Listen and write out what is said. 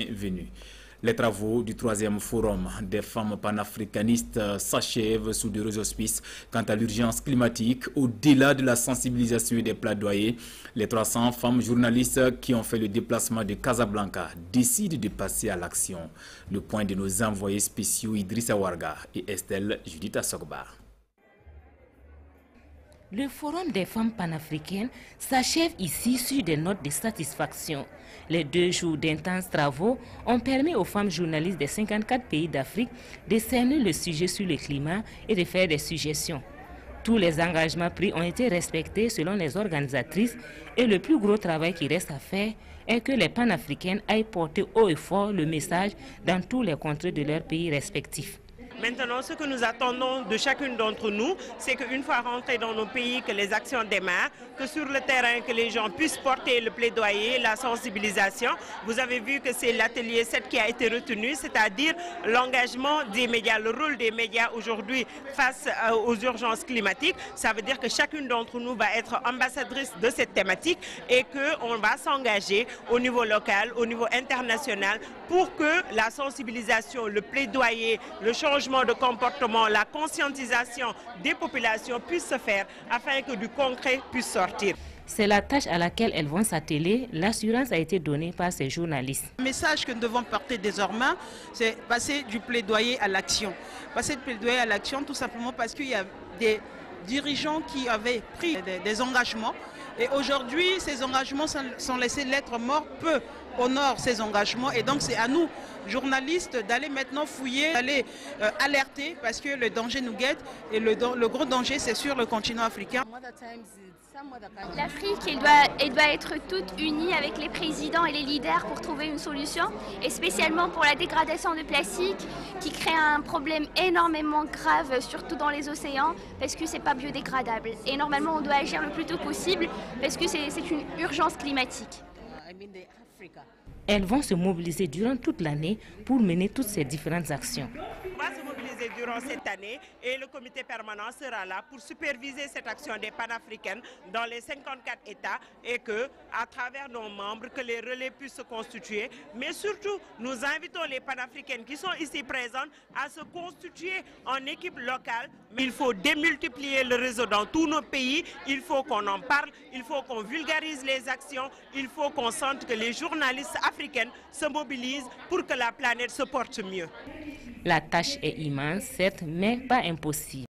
Bienvenue. Les travaux du 3e forum des femmes panafricanistes s'achèvent sous de heureux auspices. Quant à l'urgence climatique, au-delà de la sensibilisation et des plaidoyers, les 300 femmes journalistes qui ont fait le déplacement de Casablanca décident de passer à l'action. Le point de nos envoyés spéciaux Idrissa Warga et Estelle Judith Assogba. Le Forum des femmes panafricaines s'achève ici sur des notes de satisfaction. Les 2 jours d'intenses travaux ont permis aux femmes journalistes des 54 pays d'Afrique de cerner le sujet sur le climat et de faire des suggestions. Tous les engagements pris ont été respectés selon les organisatrices et le plus gros travail qui reste à faire est que les panafricaines aillent porter haut et fort le message dans tous les contrées de leurs pays respectifs. Maintenant, ce que nous attendons de chacune d'entre nous, c'est qu'une fois rentrés dans nos pays, que les actions démarrent, que sur le terrain, que les gens puissent porter le plaidoyer, la sensibilisation. Vous avez vu que c'est l'atelier 7 qui a été retenu, c'est-à-dire l'engagement des médias, le rôle des médias aujourd'hui face aux urgences climatiques. Ça veut dire que chacune d'entre nous va être ambassadrice de cette thématique et qu'on va s'engager au niveau local, au niveau international pour que la sensibilisation, le plaidoyer, le changement de comportement, la conscientisation des populations puisse se faire afin que du concret puisse sortir. C'est la tâche à laquelle elles vont s'atteler. L'assurance a été donnée par ces journalistes. Le message que nous devons porter désormais, c'est passer du plaidoyer à l'action. Passer du plaidoyer à l'action tout simplement parce qu'il y a des dirigeants qui avaient pris des engagements et aujourd'hui ces engagements sont laissés lettre morte, peu honorent ces engagements et donc c'est à nous, journalistes, d'aller maintenant fouiller, d'aller alerter parce que le danger nous guette et le gros danger c'est sur le continent africain. L'Afrique, elle doit être toute unie avec les présidents et les leaders pour trouver une solution, et spécialement pour la dégradation de plastique qui crée un problème énormément grave, surtout dans les océans, parce que c'est pas biodégradable. Et normalement, on doit agir le plus tôt possible parce que c'est une urgence climatique. Elles vont se mobiliser durant toute l'année pour mener toutes ces différentes actions. On va se mobiliser durant cette année et le comité permanent sera là pour superviser cette action des panafricaines dans les 54 États et que, à travers nos membres, que les relais puissent se constituer. Mais surtout, nous invitons les panafricaines qui sont ici présentes à se constituer en équipe locale. Mais il faut démultiplier le réseau dans tous nos pays, il faut qu'on en parle, il faut qu'on vulgarise les actions, il faut qu'on sente que les journalistes africaines se mobilisent pour que la planète se porte mieux. La tâche est immense, certes, mais pas impossible.